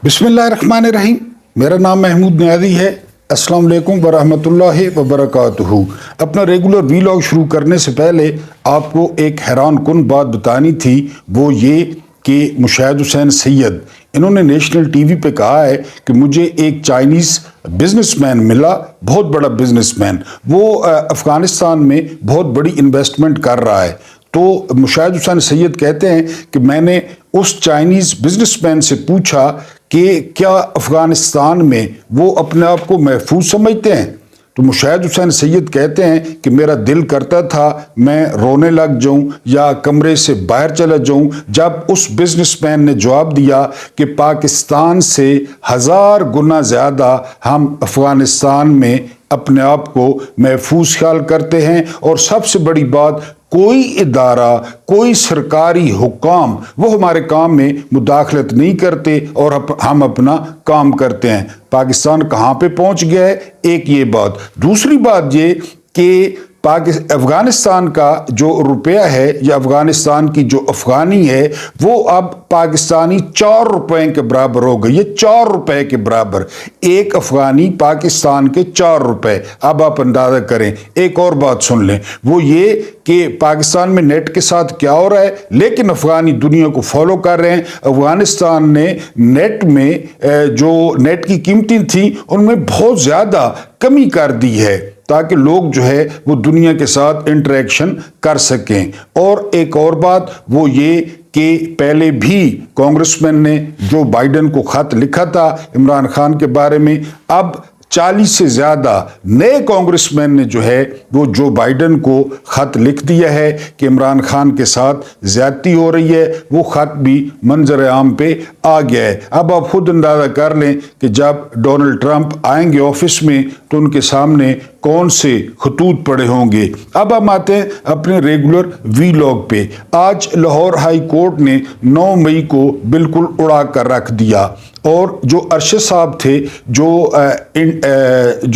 बिस्मिल्लाहिर्रहमानिर्रहीम। मेरा नाम महमूद नियाज़ी है। अस्सलाम वालेकुम वरहमतुल्लाहि वबरकातुहू। अपना रेगुलर वीलॉग शुरू करने से पहले आपको एक हैरान कुन बात बतानी थी, वो ये कि मुशाहिद हुसैन सैयद इन्होंने नेशनल टीवी पे कहा है कि मुझे एक चाइनीज़ बिजनेसमैन मिला, बहुत बड़ा बिजनेसमैन, वो अफ़गानिस्तान में बहुत बड़ी इन्वेस्टमेंट कर रहा है। तो मुशाहिद हुसैन सैयद कहते हैं कि मैंने उस चाइनीज़ बिजनेसमैन से पूछा कि क्या अफ़गानिस्तान में वो अपने आप को महफूज समझते हैं। तो मुशाहिद हुसैन सैयद कहते हैं कि मेरा दिल करता था मैं रोने लग जाऊं या कमरे से बाहर चला जाऊं जब उस बिजनेसमैन ने जवाब दिया कि पाकिस्तान से 1000 गुना ज़्यादा हम अफ़गानिस्तान में अपने आप को महफूज ख्याल करते हैं, और सबसे बड़ी बात, कोई इदारा, कोई सरकारी हुक्म वो हमारे काम में मुदाखलत नहीं करते और हम अपना काम करते हैं। पाकिस्तान कहाँ पे पहुँच गया है, एक ये बात। दूसरी बात ये कि अफ़गानिस्तान का जो रुपया है या अफ़गानिस्तान की जो अफ़गानी है वो अब पाकिस्तानी 4 रुपए के बराबर हो गई है। 4 रुपए के बराबर एक अफ़गानी पाकिस्तान के 4 रुपए। अब आप अंदाज़ा करें। एक और बात सुन लें, वो ये कि पाकिस्तान में नेट के साथ क्या हो रहा है, लेकिन अफ़गानी दुनिया को फॉलो कर रहे हैं। अफ़गानिस्तान ने नेट में जो नेट की कीमतें थी उनमें बहुत ज़्यादा कमी कर दी है ताकि लोग जो है वो दुनिया के साथ इंटरेक्शन कर सकें। और एक और बात वो ये कि पहले भी कांग्रेसमैन ने जो बाइडन को खत लिखा था इमरान खान के बारे में, अब 40 से ज़्यादा नए कांग्रेसमैन ने जो है वो जो बाइडन को ख़त लिख दिया है कि इमरान खान के साथ ज़्यादती हो रही है। वो ख़त भी मंजर आम पे आ गया है। अब आप खुद अंदाज़ा कर लें कि जब डोनाल्ड ट्रंप आएंगे ऑफिस में तो उनके सामने कौन से खतूत पड़े होंगे। अब हम आते हैं अपने रेगुलर वीलॉग पे। आज लाहौर हाई कोर्ट ने 9 मई को बिल्कुल उड़ा कर रख दिया, और जो अरशद साहब थे जो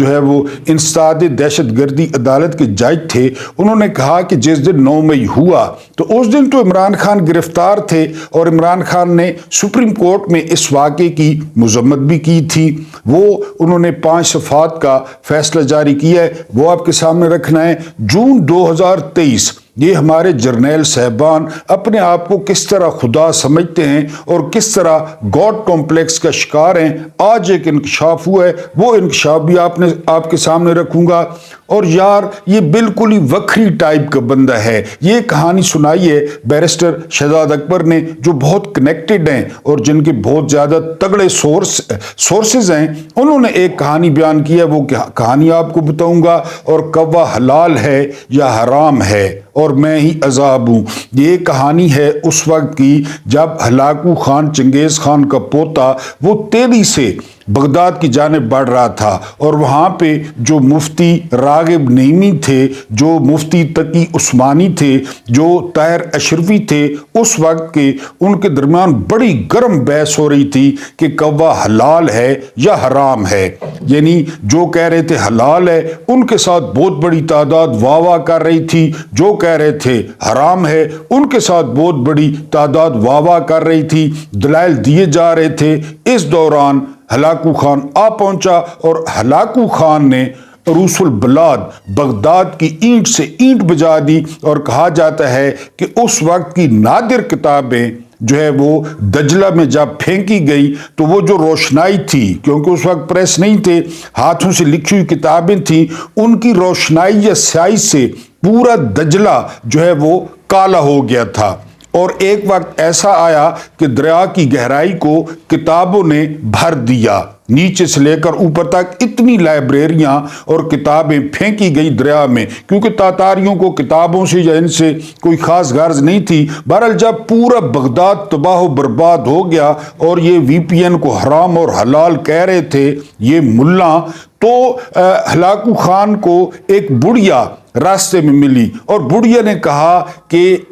है वो इंसदाद दहशतगर्दी अदालत के जज थे, उन्होंने कहा कि जिस दिन 9 मई हुआ तो उस दिन तो इमरान खान गिरफ्तार थे और इमरान खान ने सुप्रीम कोर्ट में इस वाक़े की मज़म्मत भी की थी। वो उन्होंने 5 सफ़ात का फैसला जारी किया है, वो आपके सामने रखना है। जून 2023 ये हमारे जर्नैल साहबान अपने आप को किस तरह खुदा समझते हैं और किस तरह गॉड कॉम्प्लेक्स का शिकार हैं। आज एक इंकशाफ हुआ है, वो इंकशाफ भी आपके सामने रखूंगा। और यार ये बिल्कुल ही वक्री टाइप का बंदा है। ये कहानी सुनाई है बैरिस्टर शहजाद अकबर ने, जो बहुत कनेक्टेड हैं और जिनके बहुत ज़्यादा तगड़े सोर्सेज हैं। उन्होंने एक कहानी बयान की है, वो कहानी आपको बताऊंगा। और कौवा हलाल है या हराम है और मैं ही अजाब हूँ। ये कहानी है उस वक्त की जब हलाकू खान, चंगेज़ खान का पोता, वो तेजी से बगदाद की जानिब बढ़ रहा था, और वहाँ पे जो मुफ्ती रागिब नईमी थे, जो मुफ्ती तकी उस्मानी थे, जो ताहिर अशरफी थे उस वक्त के, उनके दरमियान बड़ी गर्म बहस हो रही थी कि कौवा हलाल है या हराम है। यानी जो कह रहे थे हलाल है उनके साथ बहुत बड़ी तादाद वाह वाह कर रही थी, जो कह रहे थे हराम है उनके साथ बहुत बड़ी तादाद वाह वाह कर रही थी। दलाइल दिए जा रहे थे। इस दौरान हलाकू खान आ पहुंचा और हलाकू खान ने अरूसुल बलाद, बगदाद की ईंट से ईंट बजा दी। और कहा जाता है कि उस वक्त की नादिर किताबें जो है वो दजला में जब फेंकी गई तो वो जो रोशनाई थी, क्योंकि उस वक्त प्रेस नहीं थे, हाथों से लिखी हुई किताबें थी, उनकी रोशनाई या स्याही से पूरा दजला जो है वो काला हो गया था। और एक वक्त ऐसा आया कि दरिया की गहराई को किताबों ने भर दिया, नीचे से लेकर ऊपर तक इतनी लाइब्रेरियां और किताबें फेंकी गई दरिया में, क्योंकि तातारियों को किताबों से या इनसे कोई खास गर्ज नहीं थी। बहरहाल जब पूरा बगदाद तबाह बर्बाद हो गया और ये VPN को हराम और हलाल कह रहे थे ये मुल्ला, तो हलाकू खान को एक बुढ़िया रास्ते में मिली और बुढ़िया ने कहा कि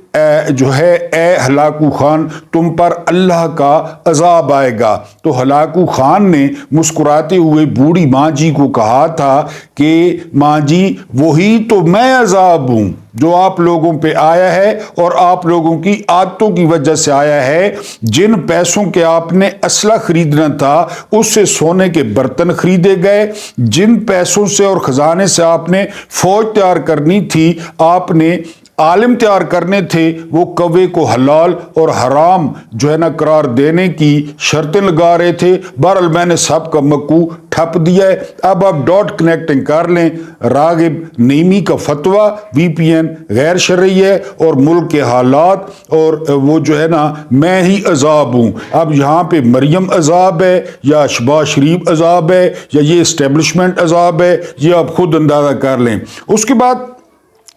جو ہے اے ہلاکو خان تم پر اللہ کا عذاب آئے گا۔ تو ہلاکو خان نے مسکراتے ہوئے بوڑھی ماں جی کو کہا تھا کہ ماں جی وہی تو میں عذاب ہوں جو آپ لوگوں پہ آیا ہے اور آپ لوگوں کی عادتوں کی وجہ سے آیا ہے۔ جن پیسوں کے آپ نے اسلحہ خریدنا تھا اس سے سونے کے برتن خریدے گئے، جن پیسوں سے اور خزانے سے آپ نے فوج تیار کرنی تھی، آپ نے عالم تیار کرنے تھے، وہ کوے کو حلال اور حرام جو ہے نا قرار دینے کی شرطیں لگا رہے تھے۔ بہرحال میں نے سب کا مکو ٹھپ دیا ہے۔ اب آپ ڈاٹ کنیکٹنگ کر لیں۔ راغب نعیمی کا فتویٰ وی پی این غیر شرعی ہے اور ملک کے حالات اور وہ جو ہے نا میں ہی عذاب ہوں۔ اب یہاں پہ مریم عذاب ہے یا شہباز شریف عذاب ہے یا یہ اسٹیبلشمنٹ عذاب ہے، یہ آپ خود اندازہ کر لیں۔ اس کے بعد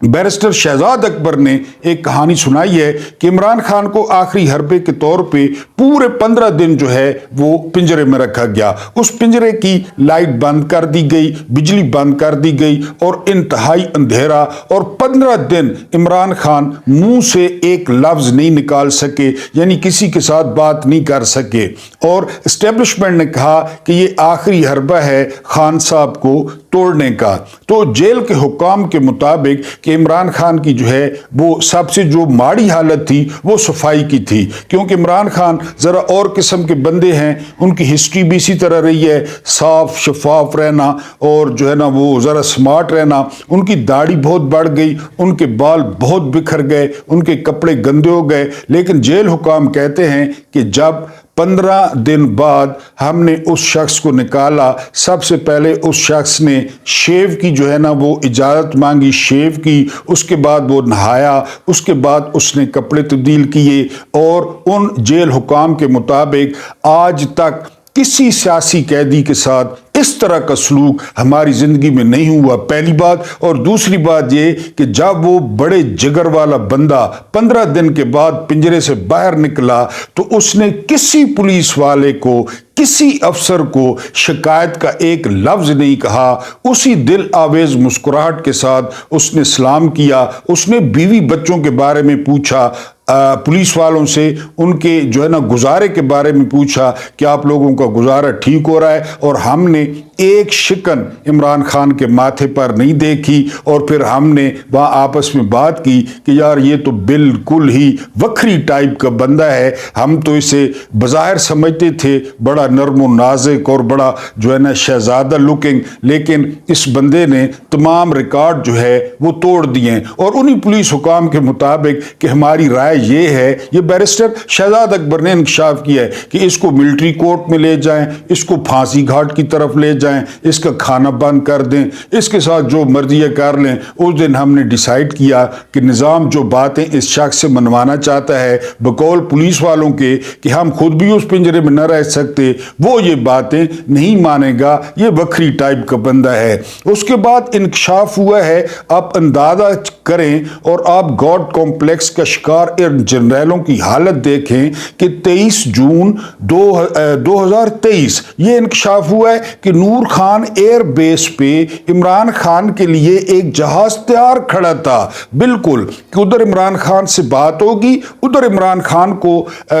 بیرسٹر شہزاد اکبر نے ایک کہانی سنائی ہے کہ عمران خان کو آخری حربے کے طور پہ پورے 15 دن جو ہے وہ پنجرے میں رکھا گیا۔ اس پنجرے کی لائٹ بند کر دی گئی، بجلی بند کر دی گئی اور انتہائی اندھیرا، اور 15 دن عمران خان منہ سے ایک لفظ نہیں نکال سکے، یعنی کسی کے ساتھ بات نہیں کر سکے۔ اور اسٹیبلشمنٹ نے کہا کہ یہ آخری حربہ ہے خان صاحب کو توڑنے کا۔ تو جیل کے حکام کے مطابق کہ عمران خان کی جو ہے وہ سب سے جو ماڑی حالت تھی وہ صفائی کی تھی، کیونکہ عمران خان ذرا اور قسم کے بندے ہیں، ان کی ہسٹری بھی اسی طرح رہی ہے، صاف شفاف رہنا اور جو ہے نا وہ ذرا سمارٹ رہنا۔ ان کی داڑھی بہت بڑھ گئی، ان کے بال بہت بکھر گئے، ان کے کپڑے گندے ہو گئے، لیکن جیل حکام کہتے ہیں کہ جب 15 دن بعد ہم نے اس شخص کو نکالا، سب سے پہلے اس شخص نے شیو کی جو ہے نا وہ اجازت مانگی، شیو کی، اس کے بعد وہ نہایا، اس کے بعد اس نے کپڑے تبدیل کیے، اور ان جیل حکام کے مطابق آج تک کسی سیاسی قیدی کے ساتھ اس طرح کا سلوک ہماری زندگی میں نہیں ہوا، پہلی بات۔ اور دوسری بات یہ کہ جب وہ بڑے جگر والا بندہ 15 دن کے بعد پنجرے سے باہر نکلا تو اس نے کسی پولیس والے کو، کسی افسر کو شکایت کا ایک لفظ نہیں کہا، اسی دل آویز مسکراہٹ کے ساتھ اس نے سلام کیا، اس نے بیوی بچوں کے بارے میں پوچھا، پولیس والوں سے ان کے جو ہے نا گزارے کے بارے میں پوچھا کہ آپ لوگوں کا گزارا ٹھیک ہو رہا ہے، اور ہم نے ایک شکن عمران خان کے ماتھے پر نہیں دیکھی۔ اور پھر ہم نے وہاں آپس میں بات کی کہ یار یہ تو بالکل ہی وکری ٹائپ کا بندہ ہے، ہم تو اسے بظاہر سمجھتے تھے بڑا نرم و نازک اور بڑا جو ہے نا شہزادہ لکنگ، لیکن اس بندے نے تمام ریکارڈ جو ہے وہ توڑ دیے۔ اور انہی پولیس حکام کے مطابق کہ ہماری رائے یہ ہے، یہ بیرسٹر شہزاد اکبر نے انکشاف کیا ہے کہ اس کو ملٹری کورٹ میں لے جائیں، اس کو پھانسی گھاٹ کی طرف لے جائیں، اس کا کھانا بند کر دیں، اس کے ساتھ جو مرضی کر لیں۔ اس دن ہم نے ڈیسائیڈ کیا کہ نظام جو باتیں اس شخص سے منوانا چاہتا ہے بقول پولیس والوں کے کہ ہم خود بھی اس پنجرے میں نہ رہ سکتے، وہ یہ باتیں نہیں مانے گا، یہ وکری ٹائپ کا بندہ ہے۔ اس کے بعد انکشاف ہوا ہے، آپ اندازہ کریں اور آپ گاڈ کمپلیکس کا شکار ان جنرلوں کی حالت دیکھیں کہ 23 جون 2023 یہ انکشاف ہوا ہے کہ نور خان ایئر بیس پہ عمران خان کے لیے ایک جہاز تیار کھڑا تھا، بالکل کہ ادھر عمران خان سے بات ہوگی، ادھر عمران خان کو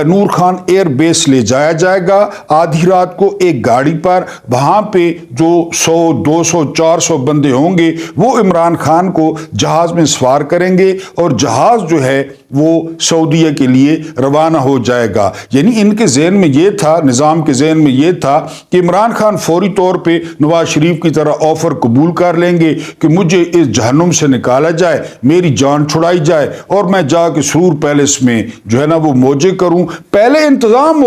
نور خان ایئر بیس لے جایا جائے گا آدھی رات کو ایک گاڑی پر، وہاں پہ جو 100 200 400 بندے ہوں گے وہ عمران خان کو جہاز میں سوار کریں گے اور جہاز جو ہے وہ سعودیہ کے لیے روانہ ہو جائے گا۔ یعنی ان کے ذہن میں یہ تھا، نظام کے ذہن میں یہ تھا کہ عمران خان فوری طور پہ نواز شریف کی طرح آفر قبول کر لیں گے کہ مجھے اس جہنم سے نکالا جائے، میری جان چھڑائی جائے اور میں جا کے سرور پیلس میں جو ہے نا وہ موجے کروں۔ پہلے انتظام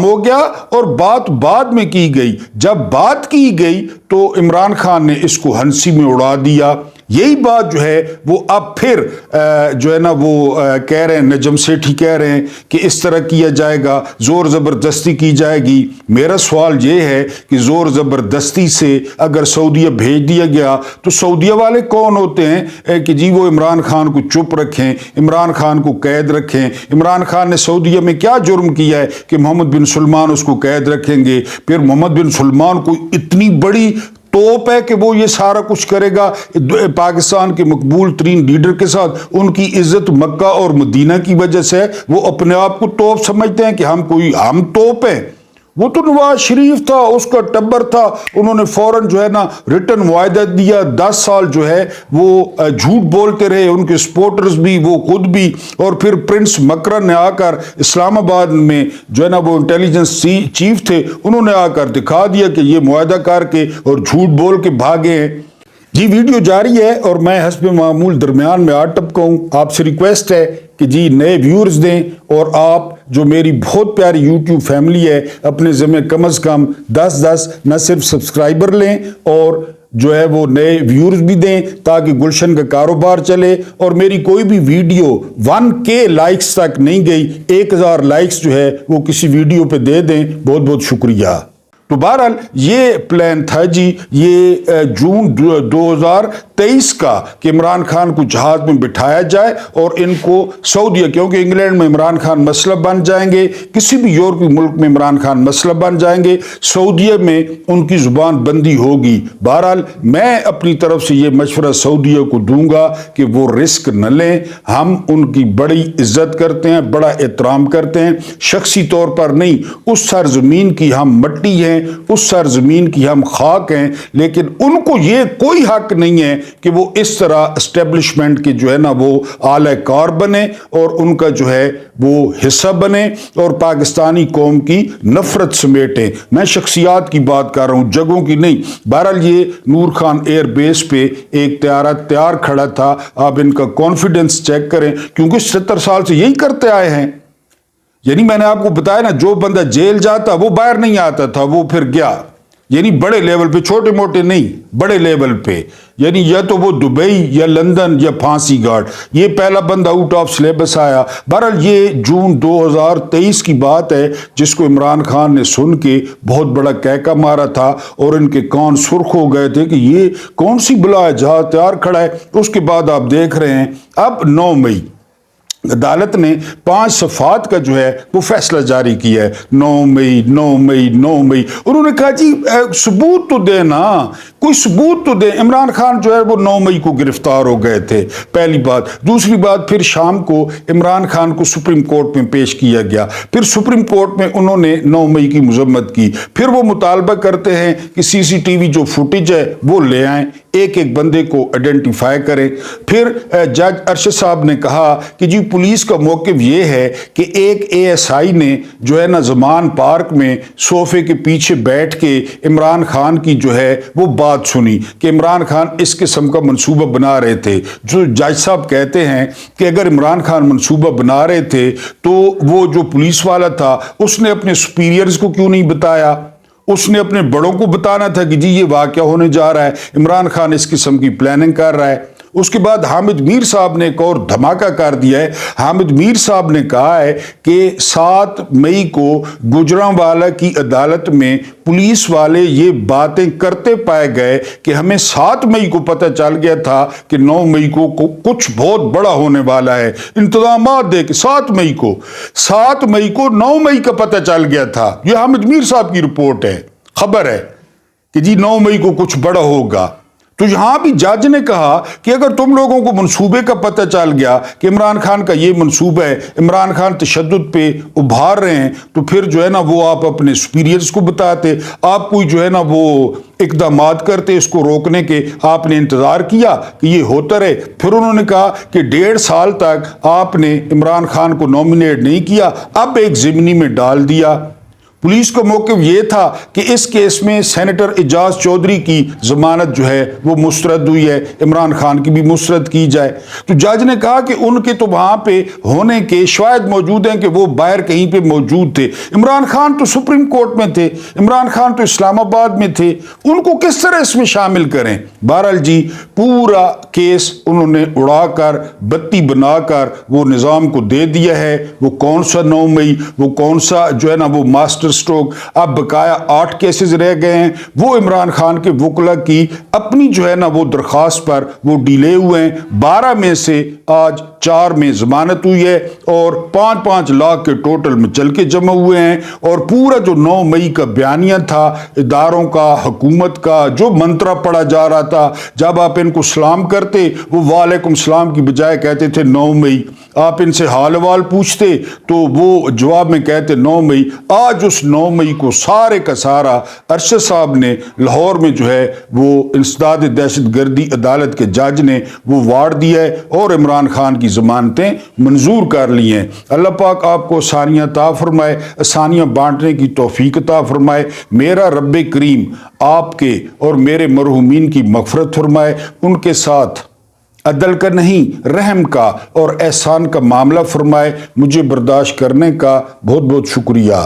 ہو گیا اور بات بعد میں کی گئی۔ جب بات کی گئی تو عمران خان نے اس کو ہنسی میں اڑا دیا۔ یہی بات جو ہے وہ اب پھر جو ہے نا وہ کہہ رہے ہیں، نجم سیٹھی کہہ رہے ہیں کہ اس طرح کیا جائے گا، زور زبردستی کی جائے گی۔ میرا سوال یہ ہے کہ زور زبردستی سے اگر سعودیہ بھیج دیا گیا تو سعودیہ والے کون ہوتے ہیں کہ جی وہ عمران خان کو چپ رکھیں، عمران خان کو قید رکھیں؟ عمران خان نے سعودیہ میں کیا جرم کیا ہے کہ محمد بن سلمان اس کو قید رکھیں گے؟ پھر محمد بن سلمان کو اتنی بڑی तोप है कि वो ये सारा कुछ करेगा पाकिस्तान के मकबूल तरीन लीडर के साथ। उनकी इज्जत मक्का और मदीना की वजह से है। वो अपने आप को तोप समझते हैं कि हम तोप हैं। वो तो नवाज शरीफ था, उसका टब्बर था, उन्होंने फौरन जो है ना रिटर्न मुआहदा दिया। 10 साल जो है वो झूठ बोलते रहे, उनके सपोर्टर्स भी, वो खुद भी। और फिर प्रिंस मकरन ने आकर इस्लामाबाद में जो है ना वो इंटेलिजेंस चीफ थे, उन्होंने आकर दिखा दिया कि ये मुआहदा करके और झूठ बोल के भागे हैं। जी वीडियो जारी है और मैं हस्ब मामूल दरमियान में आ टपका हूँ। आपसे रिक्वेस्ट है कि जी नए व्यूअर्स दें और आप जो मेरी बहुत प्यारी यूट्यूब फैमिली है अपने ज़िम्मे कम से कम 10-10 न सिर्फ सब्सक्राइबर लें और जो है वो नए व्यूअर्स भी दें ताकि गुलशन का कारोबार चले। और मेरी कोई भी वीडियो 1K लाइक्स तक नहीं गई, 1000 लाइक्स जो है वो किसी वीडियो पे दे दें। बहुत बहुत शुक्रिया। तो बहरहाल ये प्लान था जी, ये जून 2023 का कि इमरान खान को जहाज में बिठाया जाए और इनको सऊदीया, क्योंकि इंग्लैंड में इमरान खान मसला बन जाएंगे, किसी भी यूरोपीय मुल्क में इमरान खान मसला बन जाएंगे, सऊदीया में उनकी जुबान बंदी होगी। बहरहाल मैं अपनी तरफ से ये मशवरा सऊदीया को दूंगा कि वो रिस्क न लें। हम उनकी बड़ी इज्जत करते हैं, बड़ा एहतराम करते हैं, शख्सी तौर पर नहीं, उस सरजमीन की हम मट्टी हैं, उस सरजमीन की हम खाक हैं। लेकिन उनको ये कोई हक नहीं है कि वो इस तरह एस्टेब्लिशमेंट के जो है ना वो आला कार बने और उनका जो है वो हिस्सा बने और पाकिस्तानी कौम की नफरत समेटे। मैं शख्सियात की बात कर रहा हूं, जगहों की नहीं। बहरहाल ये नूर खान एयर बेस पे एक त्यारा तैयार खड़ा था। आप इनका कॉन्फिडेंस चेक करें, क्योंकि 70 साल से यही करते आए हैं। यानी मैंने आपको बताया ना, जो बंदा जेल जाता वो बाहर नहीं आता था, वो फिर गया। यानी बड़े लेवल पे, छोटे मोटे नहीं, बड़े लेवल पे। यानी या तो वो दुबई या लंदन या फांसी घाट, ये पहला बंदा आउट ऑफ सिलेबस आया। बहरहाल ये जून 2023 की बात है जिसको इमरान खान ने सुन के बहुत बड़ा कहका मारा था और इनके कान सुर्ख हो गए थे कि ये कौन सी बला है, जहाज तैयार खड़ा है। उसके बाद आप देख रहे हैं अब 9 मई अदालत ने 5 सफ़ात का जो है वो फैसला जारी किया है। 9 मई 9 मई 9 मई उन्होंने कहा जी सबूत तो देना, कोई सबूत तो दे। इमरान खान जो है वो 9 मई को गिरफ्तार हो गए थे, पहली बात। दूसरी बात, फिर शाम को इमरान खान को सुप्रीम कोर्ट में पेश किया गया। फिर सुप्रीम कोर्ट में उन्होंने 9 मई की मजम्मत की। फिर वो मुतालबा करते हैं कि CCTV जो फुटेज है वो ले आएं, एक एक बंदे को आइडेंटिफाई करें। फिर जज अरशद साहब ने कहा कि जी पुलिस का मौक़िफ़ ये है कि एक ASI ने जो है ना ज़मान पार्क में सोफे के पीछे बैठ के इमरान खान की जो है वो बात सुनी कि इमरान खान इस किस्म का मंसूबा बना रहे थे। जो जज साहब कहते हैं कि अगर इमरान खान मंसूबा बना रहे थे तो वो जो पुलिस वाला था उसने अपने सुपीरियर्स को क्यों नहीं बताया? उसने अपने बड़ों को बताना था कि जी ये वाक़या होने जा रहा है, इमरान खान इस किस्म की प्लानिंग कर रहा है। उसके बाद हामिद मीर साहब ने एक और धमाका कर दिया है। हामिद मीर साहब ने कहा है कि 7 मई को गुजरांवाला की अदालत में पुलिस वाले ये बातें करते पाए गए कि हमें 7 मई को पता चल गया था कि 9 मई को कुछ बहुत बड़ा होने वाला है। इंतजामात दे के 7 मई को 9 मई का पता चल गया था। ये हामिद मीर साहब की रिपोर्ट है, खबर है कि जी 9 मई को कुछ बड़ा होगा। तो यहां भी जज ने कहा कि अगर तुम लोगों को मंसूबे का पता चल गया कि इमरान खान का ये मंसूबा है, इमरान खान तशद्दुद पे उभार रहे हैं, तो फिर जो है ना वो आप अपने सुपीरियर्स को बताते, आप कोई जो है ना वो इक़दामात करते इसको रोकने के। आपने इंतज़ार किया कि ये होता रहे। फिर उन्होंने कहा कि 1.5 साल तक आपने इमरान खान को नॉमिनेट नहीं किया, अब एक ज़िम्नी में डाल दिया। पुलिस का मौक़िफ़ ये था कि इस केस में सेनेटर एजाज चौधरी की जमानत जो है वो मुस्तरद हुई है, इमरान खान की भी मुस्तरद की जाए। तो जज ने कहा कि उनके तो वहाँ पे होने के शायद मौजूद हैं कि वो बाहर कहीं पे मौजूद थे। इमरान खान तो सुप्रीम कोर्ट में थे, इमरान खान तो इस्लामाबाद में थे, उनको किस तरह इसमें शामिल करें? बहरहाल जी पूरा केस उन्होंने उड़ाकर बत्ती बनाकर वो निज़ाम को दे दिया है। वो कौन सा 9 मई, वो कौन सा जो है ना वो मास्टर कैंसर स्ट्रोक, अब बकाया 8 केसेस रह गए हैं। वो इमरान खान के वकला की अपनी जो है ना वो दरख्वास्त पर वो डिले हुए हैं। 12 में से आज 4 में जमानत हुई है और 5-5 लाख के टोटल में चल के जमा हुए हैं। और पूरा जो 9 मई का बयानिया था इदारों का, हुकूमत का, जो मंत्रा पढ़ा जा रहा था, जब आप इनको सलाम करते वो वालेकुम सलाम की बजाय कहते थे 9 मई। आप इनसे हाल वाल पूछते तो वो जवाब में कहते 9 मई। आज उस 9 मई को सारे का सारा अरशद साहब ने लाहौर में जो है वो इंसदाद दहशत गर्दी अदालत के जज ने वो वार दिया है और इमरान खान की जमानतें मंजूर कर ली हैं। अल्लाह पाक आपको आसानियाँ अता फरमाए, आसानियाँ बांटने की तौफीक अता फरमाए। मेरा रब करीम आपके और मेरे मरहूमीन की मग़फ़िरत फरमाए, उनके साथ अदल का नहीं रहम का और एहसान का मामला फरमाए। मुझे बर्दाश्त करने का बहुत बहुत शुक्रिया।